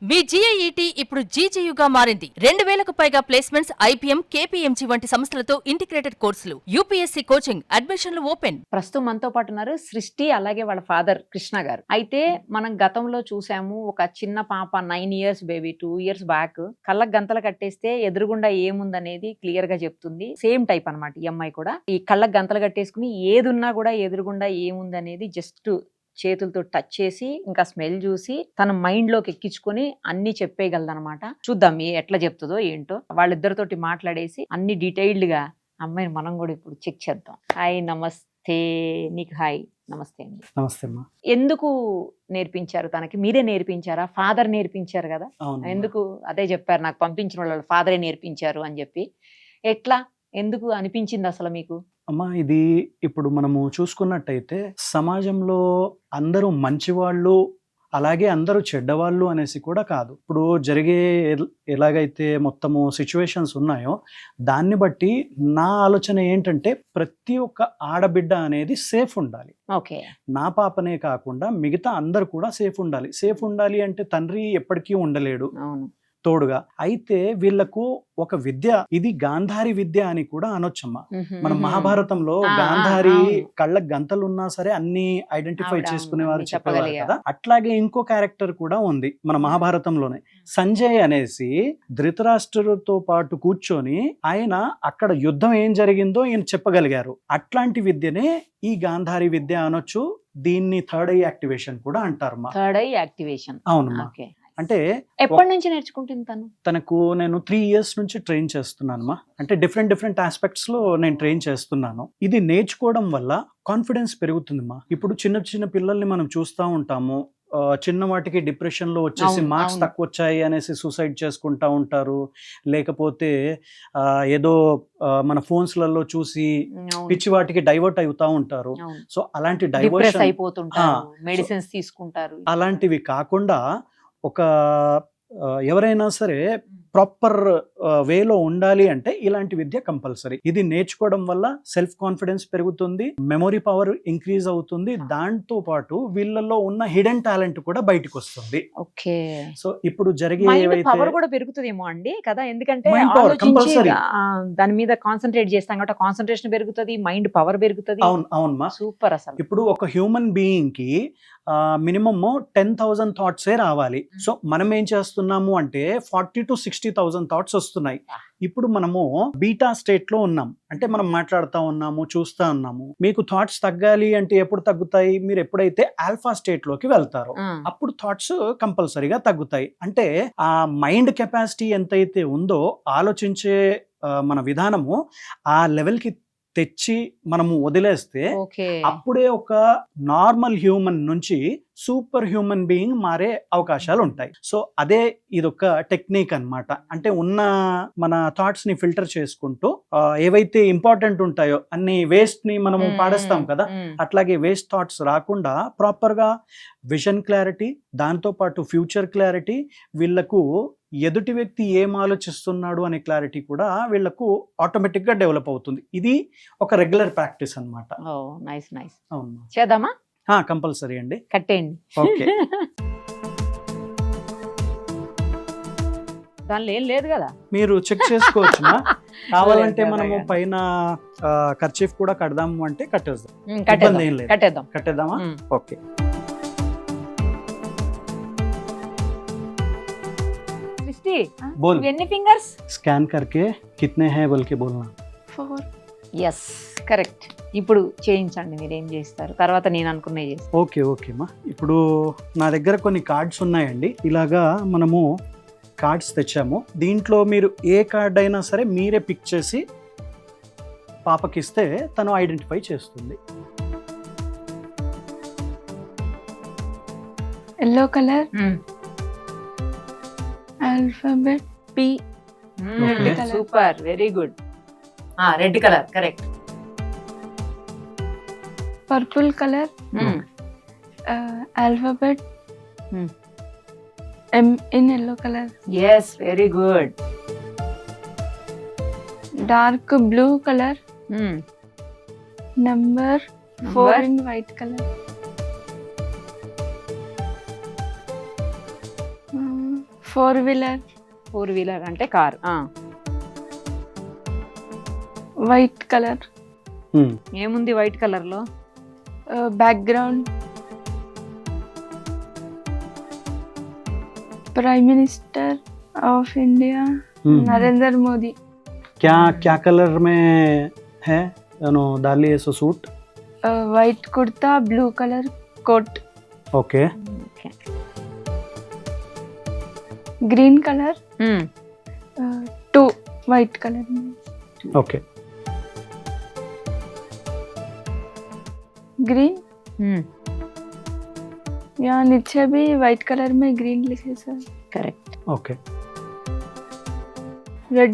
మీ GIET ఇప్పుడు GGUగా మారింది. 2000కు పైగా ప్లేస్మెంట్స్, IPM, KPMG వంటి సంస్థలతో ఇంటిగ్రేటెడ్ కోర్సులు. UPSC కోచింగ్, అడ్మిషన్లు ఓపెన్. ప్రస్తుతం మనతో పాటు ఉన్నారు సృష్టి, అలాగే వాళ్ళ ఫాదర్ కృష్ణ గారు. అయితే మనం గతంలో చూసాము, ఒక చిన్న పాప 9 years బేబీ 2 years బ్యాక్ కళ్ళకు గంతలు కట్టేస్తే ఎదురుగుండా ఏముందనేది క్లియర్ గా చెప్తుంది. సేమ్ టైప్ అన్నమాట ఈ అమ్మాయి కూడా. ఈ కళ్ళకు గంతలు కట్టేసుకుని ఏదున్నా కూడా ఎదురుగుండా ఏముందనేది జస్ట్ చేతులతో టచ్ చేసి ఇంకా స్మెల్ చూసి తన మైండ్ లోకి ఎక్కించుకొని అన్ని చెప్పేయగలదనమాట. చూద్దాం ఎట్లా చెప్తుందో ఏంటో. వాళ్ళిద్దరితోటి మాట్లాడేసి అన్ని డీటెయిల్డ్ గా అమ్మాయిని మనం కూడా ఇప్పుడు చెక్ చేద్దాం. హాయ్, నమస్తే. నీకు హాయ్, నమస్తే అండి. నమస్తే అమ్మా. ఎందుకు నేర్పించారు తనకి? మీరే నేర్పించారా? ఫాదర్ నేర్పించారు కదా? ఎందుకు? అదే చెప్పారు నాకు, పంపించిన వాళ్ళ ఫాదరే నేర్పించారు అని చెప్పి. ఎట్లా, ఎందుకు అనిపించింది అసలు మీకు? అమ్మా, ఇది ఇప్పుడు మనము చూసుకున్నట్టయితే సమాజంలో అందరూ మంచివాళ్ళు అలాగే అందరూ చెడ్డవాళ్ళు అనేసి కూడా కాదు. ఇప్పుడు జరిగే ఎలాగైతే మొత్తము సిచ్యువేషన్స్ ఉన్నాయో దాన్ని బట్టి నా ఆలోచన ఏంటంటే ప్రతి ఒక్క ఆడబిడ్డ అనేది సేఫ్ ఉండాలి. ఓకే. నా పాపనే కాకుండా మిగతా అందరు కూడా సేఫ్ ఉండాలి. సేఫ్ ఉండాలి అంటే తండ్రి ఎప్పటికీ ఉండలేడు తోడుగా. అయితే వీళ్లకు ఒక విద్య, ఇది గాంధారి విద్య అని కూడా అనొచ్చమ్మా. మన మహాభారతంలో గాంధారి కళ్ళకు గంతలు ఉన్నా సరే అన్ని ఐడెంటిఫై చేసుకునేవారు చెప్పేవారు కదా. అట్లాగే ఇంకో క్యారెక్టర్ కూడా ఉంది మన మహాభారతంలోనే. సంజయ్ అనేసి ధృతరాష్ట్రుడితో పాటు కూర్చొని ఆయన అక్కడ యుద్ధం ఏం జరిగిందో ఈయన చెప్పగలిగారు. అట్లాంటి విద్యనే ఈ గాంధారి విద్య అనొచ్చు. దీన్ని థర్డ్ ఐ యాక్టివేషన్ కూడా అంటారు. Third eye activation. అవునమ్మా. అంటే ఎప్పటి నుంచి నేర్చుకుంటుంది తనకు నేను 3 years నుంచి ట్రైన్ చేస్తున్నాను. అంటే డిఫరెంట్ ఆస్పెక్ట్స్ లో నేను ట్రైన్ చేస్తున్నాను. ఇది నేర్చుకోవడం వల్ల కాన్ఫిడెన్స్ పెరుగుతుందమ్మా. ఇప్పుడు చిన్న పిల్లల్ని మనం చూస్తూ ఉంటాము, చిన్న వాటికి డిప్రెషన్ లో వచ్చేసి మార్క్స్ తక్కువ వచ్చాయి అనేసి సూసైడ్ చేసుకుంటా ఉంటారు. లేకపోతే ఏదో మన ఫోన్స్లలో చూసి పిచ్చి వాటికి డైవర్ట్ అవుతా ఉంటారు. సో అలాంటి డైవర్షన్ అయిపోతుంటారు, మెడిసిన్స్ తీసుకుంటారు. అలాంటివి కాకుండా ఒక ఎవరైనా సరే ప్రాపర్ వేలో ఉండాలి అంటే ఇలాంటి విద్య కంపల్సరీ. ఇది నేర్చుకోవడం వల్ల సెల్ఫ్ కాన్ఫిడెన్స్ పెరుగుతుంది, మెమొరీ పవర్ ఇంక్రీజ్ అవుతుంది. దాంతో పాటు వీళ్ళల్లో ఉన్న హిడెన్ టాలెంట్ కూడా బయటకు వస్తుంది. ఓకే. సో ఇప్పుడు జరిగే పవర్ కూడా పెరుగుతుందేమో అండి కదా, ఎందుకంటే దాని మీద కాన్సన్ట్రేట్ చేస్తాం కాబట్టి కాన్సన్ట్రేషన్ పెరుగుతుంది, మైండ్ పవర్ పెరుగుతుంది. అవునమ్మా, సూపర్. అసలు ఇప్పుడు ఒక హ్యూమన్ బీయింగ్ కి మినిమమ్ 10,000 థాట్సే రావాలి. సో మనం ఏం చేస్తున్నాము అంటే 40,000 to 60,000 థాట్స్ వస్తున్నాయి. ఇప్పుడు మనము బీటా స్టేట్ లో ఉన్నాం. అంటే మనం మాట్లాడుతూ ఉన్నాము, చూస్తా ఉన్నాము. మీకు థాట్స్ తగ్గాలి అంటే ఎప్పుడు తగ్గుతాయి? మీరు ఎప్పుడైతే ఆల్ఫా స్టేట్ లోకి వెళ్తారో అప్పుడు థాట్స్ కంపల్సరీగా తగ్గుతాయి. అంటే ఆ మైండ్ కెపాసిటీ ఎంతైతే ఉందో ఆలోచించే మన విధానము ఆ లెవెల్ కి తెచ్చి మనము వదిలేస్తే అప్పుడే ఒక నార్మల్ హ్యూమన్ నుంచి సూపర్ హ్యూమన్ బీయింగ్ మారే అవకాశాలు ఉంటాయి. సో అదే ఇదొక టెక్నిక్ అన్నమాట. అంటే ఉన్న మన థాట్స్ ని ఫిల్టర్ చేసుకుంటూ ఏవైతే ఇంపార్టెంట్ ఉంటాయో అన్ని వేస్ట్ ని మనము పాడేస్తాం కదా, అట్లాగే వేస్ట్ థాట్స్ రాకుండా ప్రాపర్ గా విజన్ క్లారిటీ, దాంతో పాటు ఫ్యూచర్ క్లారిటీ, వీళ్లకు ఎదుటి వ్యక్తి ఏం ఆలోచిస్తున్నాడు అనే క్లారిటీ కూడా వీళ్లకు ఆటోమేటిక్ గా డెవలప్ అవుతుంది. ఇది ఒక రెగ్యులర్ ప్రాక్టీస్ అన్నమాట. అవును, చేద్దామా? కంపల్సరీ అండి, కట్టేయండి. ఓకే. దానిలో ఏం లేదు కదా, మీరు చెక్ చేసుకోవచ్చు. కావాలంటే మనము పైన కర్చీఫ్ కూడా కడదాము అంటే కట్టేద్దామా? ఓకే. बोल, ఎన్ని ఫింగర్స్ స్కాన్ करके कितने हैं बोल के बोलना. 4. yes, correct. ఇప్పుడు చేయించండి, మీరు ఏం చేస్తారు తర్వాత నేను అనుకునే చేస్తాను. ఓకే మా. ఇప్పుడు నా దగ్గర కొన్ని కార్డ్స్ ఉన్నాయండి. ఇలాగా మనము కార్డ్స్ తెచ్చాము. దీంట్లో మీరు ఏ కార్డ్ అయినా సరే మీరే పిక్ చేసి పాపకిస్తే తను ఐడెంటిఫై చేస్తుంది. Yellow colour, alphabet P. Super, very good. Red color, correct. Purple color, alphabet M in yellow color. Yes, very good. Dark blue color, number 4 in white color. 4 4-wheeler, 4-wheeler అంటే car. white color, ఏముంది white colour లో? background, Prime Minister of India, Narendra Modi. क्या क्या colour में है डाली है suit? White kurta, blue color coat, okay okay. green color, 2 white color में, ओके green. यहाँ नीचे भी white color में green लिखे सर. కరెక్ట్. Okay Red.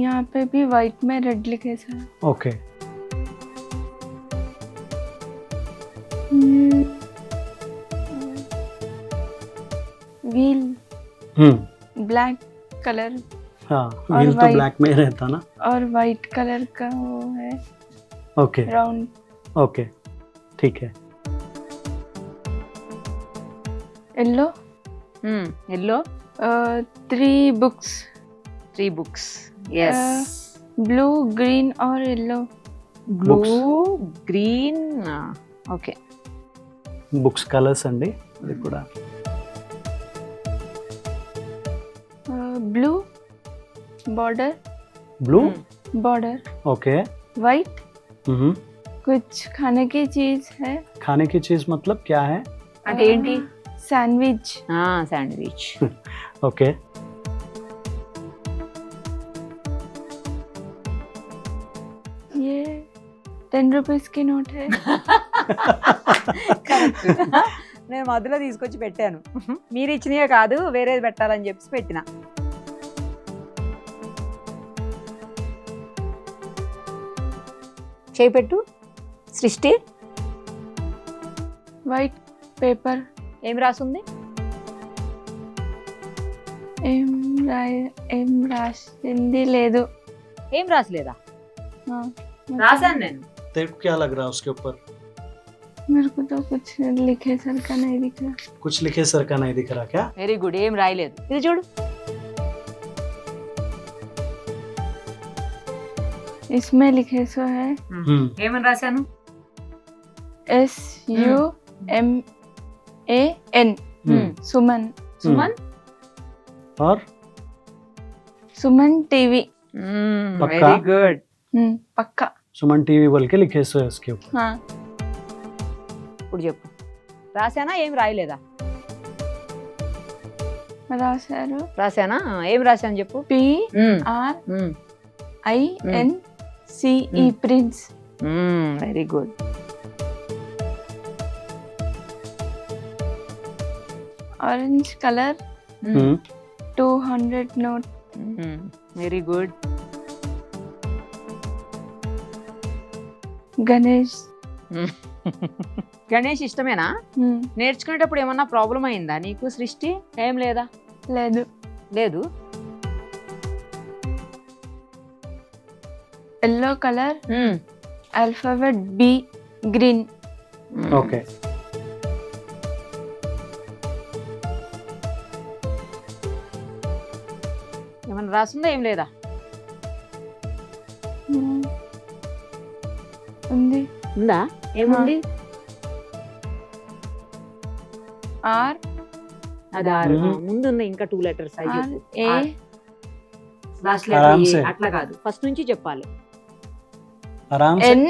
यहाँ पे भी white में red लिखे sir. Okay wheel black colour हाँ और व्हील तो white. ब्लैक में ही रहता ना. और वाइट कलर का वो है ओके राउंड. ओके ठीक है. Yellow. Yellow 3 books, 3 books. Yes. Blue green और yellow. Blue green. Okay. Books colours అండి ఇది కూడా. Blue border, blue border okay. White. कुछ खाने की चीज है. खाने की चीज मतलब क्या है? అంటే ఏంటి? सैंडविच. శాండ్విచ్. ओके ये 10 रुपीस की नोट है. నేను మధ్యలో తీసుకొచ్చి పెట్టాను. మీరు ఇచ్చినవే కాదు, వేరేది పెట్టాలని చెప్పి పెట్టిన. చేపెట్టు సృష్టి. White paper. ఏం రాసుంది? ఏం రాసింది లేదు. ఏం రాసలేదా? हाँ, రాశాను నేను. तेरे को क्या लग रहा है उसके ऊपर? मेरे को तो कुछ लिखे सर का नहीं दिख रहा. कुछ लिखे सर का नहीं दिख रहा क्या? Very good. ఏం రాయలేదు. ఇది చూడు. इसमें लिखे सो है ఏమని రాశాను? SUMAN. सुमन. సుమన్. और सुमन टीवी. पक्का? Very good. पक्का. सुमन टीवी बोल के लिखे सो है उसके ऊपर. हाँ. ఇప్పుడు చెప్పు. రాశానా ఏం రాయలేదా? రాశారు. రాశానా? ఏం రాశాను చెప్పు. PRINCE prince. Very good. Orange colour 200 note. Very good. Ganesh. Ganesh ఇష్టమేనా? నేర్చుకునేటప్పుడు ఏమన్నా ప్రాబ్లం అయిందా నీకు సృష్టి? ఏం లేదా? లేదు. లేదు. Yellow colour alphabet B green. Okay ఏమన్నా రాసిందా ఏం లేదా? ఉంది. ఉందా? ఏముంది? R అది ఆరు. ముందు ఉన్న ఇంకా 2 లెటర్స్ అయ్యి R A లాస్ట్ ఆరామ్ లెటర్ సే. అట్లా కాదు, ఫస్ట్ నుంచి చెప్పాలి. आराम से. N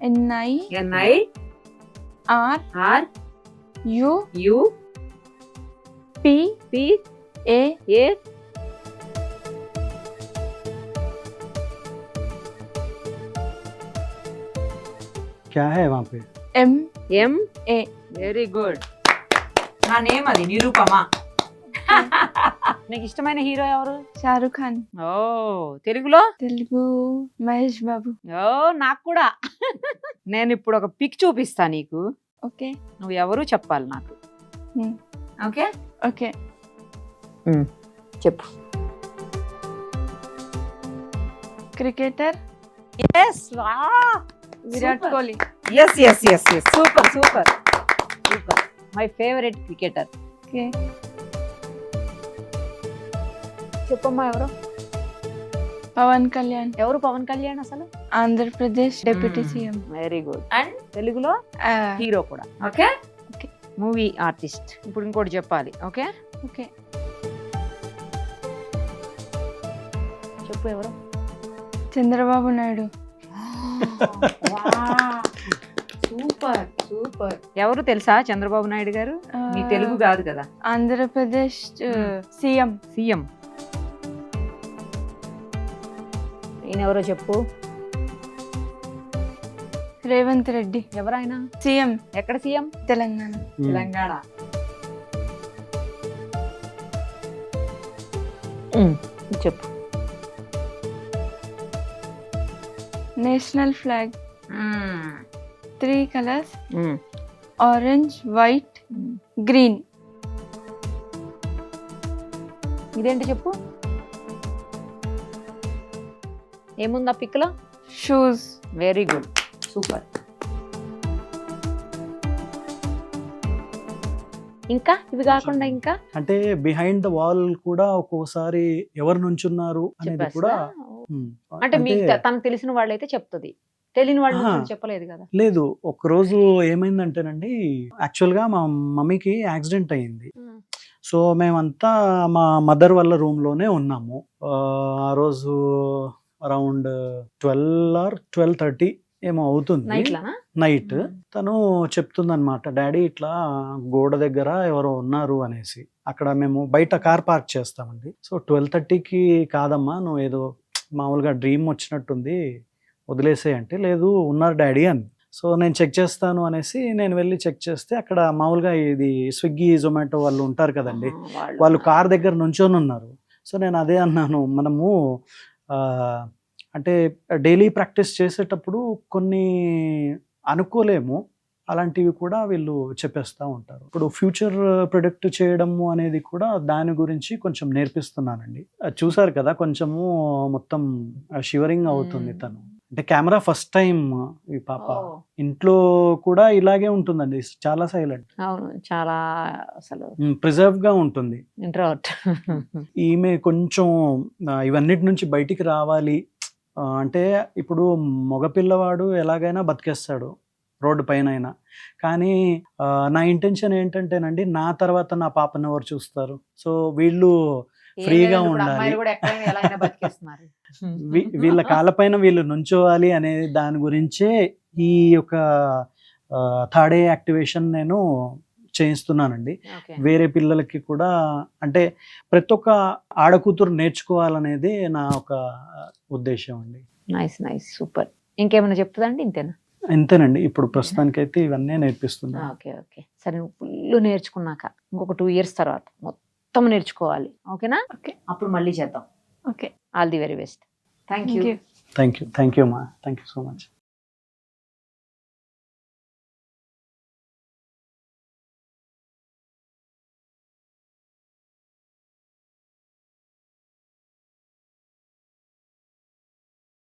NI NI R R U U P P A A क्या है वहाँ पे? M M A. Very good. నా నేమ్ అది నిరూపమా. నీకు ఇష్టమైన హీరో ఎవరు? शाहरुख खान. ఓ తెలుగులో? తెలుగు మహేష్ బాబు. ఓ నాకు కూడా. నేను ఇప్పుడు ఒక పిక్ చూపిస్తా నీకు, ఓకే. నువ్వు ఎవరు చెప్పాలి నాకు. Okay okay. చెప్పు. Cricketer yes Virat Super. Kohli. yes super super. My favourite cricketer. Okay. చెప్పమ్మా ఎవరు? పవన్ కళ్యాణ్. ఎవరు పవన్ కళ్యాణ్ అసలు? Andhra Pradesh deputy CM. Very good. And తెలుగులో హీరో కూడా. Okay Okay. Movie artist. ఇప్పుడు ఇంకోటి చెప్పాలి. Okay okay. చెప్పు ఎవరు? చంద్రబాబు నాయుడు. Super super. ఎవరు తెలుసా చంద్రబాబు నాయుడు గారు? మీ తెలుగు కాదు కదా. ఆంధ్రప్రదేశ్ సీఎం. సీఎం. ఈయనెవరో చెప్పు. రేవంత్ రెడ్డి. ఎవరైనా? సీఎం. ఎక్కడ సీఎం? తెలంగాణ. తెలంగాణ. చెప్పు. National flag 3 colours, orange, white, green. ఇదేంటి చెప్పు. ఏముందా పిక్లో? షూస్. Very good. సూపర్. ఇంకా ఇవి కాకుండా ఇంకా అంటే బిహైండ్ ద వాల్ కూడా ఒక్కోసారి ఎవరు నుంచున్నారు అనేది కూడా అంటే మీకు తనకు తెలిసిన వాళ్ళైతే చెప్తుంది, తెలియని వాళ్ళు చెప్పలేదు కదా. లేదు, ఒక రోజు ఏమైందంటేనండి, యాక్చువల్ గా మా మమ్మీకి యాక్సిడెంట్ అయ్యింది. సో మేమంతా మా మదర్ వాళ్ళ రూమ్ లోనే ఉన్నాము. ఆ రోజు అరౌండ్ 12 or 12:30 ఏమో అవుతుంది నైట్. తను చెప్తుందన్నమాట, డాడీ ఇట్లా గోడ దగ్గర ఎవరో ఉన్నారు అనేసి. అక్కడ మేము బయట కార్ పార్క్ చేస్తామండి. సో 12:30కి కాదమ్మా, నువ్వు ఏదో మామూలుగా డ్రీమ్ వచ్చినట్టుంది, వదిలేసే అంటే, లేదు ఉన్నారు డాడీ అని. సో నేను చెక్ చేస్తాను అనేసి నేను వెళ్ళి చెక్ చేస్తే అక్కడ మామూలుగా ఇది స్విగ్గీ జొమాటో వాళ్ళు ఉంటారు కదండి, వాళ్ళు కార్ దగ్గర నుంచొని ఉన్నారు. సో నేను అదే అన్నాను, మనము అంటే డైలీ ప్రాక్టీస్ చేసేటప్పుడు కొన్ని అనుకోలేము, అలాంటివి కూడా వీళ్ళు చెప్పేస్తూ ఉంటారు. ఇప్పుడు ఫ్యూచర్ ప్రిడిక్ట్ చేయడము అనేది కూడా దాని గురించి కొంచెం నేర్పిస్తున్నానండి. చూసారు కదా, కొంచెము మొత్తం షివరింగ్ అవుతుంది తను. అంటే కెమెరా ఫస్ట్ టైం ఈ పాప. ఇంట్లో కూడా ఇలాగే ఉంటుందండి, చాలా సైలెంట్. అవును, చాలా అసలు ప్రిజర్వ్ గా ఉంటుంది. ఇంట్రోవర్ట్. ఈమె కొంచెం ఇవన్నిటి నుంచి బయటికి రావాలి అంటే, ఇప్పుడు మగపిల్లవాడు ఎలాగైనా బతికేస్తాడు రోడ్డు పైన అయినా, కానీ నా ఇంటెన్షన్ ఏంటంటేనండి, నా తర్వాత నా పాపను ఎవరు చూస్తారు? సో వీళ్ళు ఫ్రీగా ఉండాలి, వీళ్ళ కాళ్ళపైన వీళ్ళు నుంచోవాలి అనే దాని గురించే ఈ యొక్క థర్డ్ ఐ యాక్టివేషన్ నేను చేయిస్తున్నానండి. వేరే పిల్లలకి కూడా, అంటే ప్రతి ఒక్క ఆడకూతురు నేర్చుకోవాలనేది నా ఒక ఉద్దేశం అండి. Nice nice, super. ఇంకేమైనా చెప్తుందండి? ఇంతేనా? ఇంతేనండి, ఇప్పుడు ప్రస్తుతానికైతే ఇవన్నీ నేర్పిస్తున్నా. ఓకే ఓకే, సరే. నువ్వు ఫుల్ నేర్చుకున్నాక ఇంకొక 2 years తర్వాత మొత్తం నేర్చుకోవాలి, ఓకేనా? ఓకే, అప్పుడు మళ్ళీ చేద్దాం. Okay. All the very best. Thank you. Thank you మా, థ్యాంక్ యూ సో మచ్.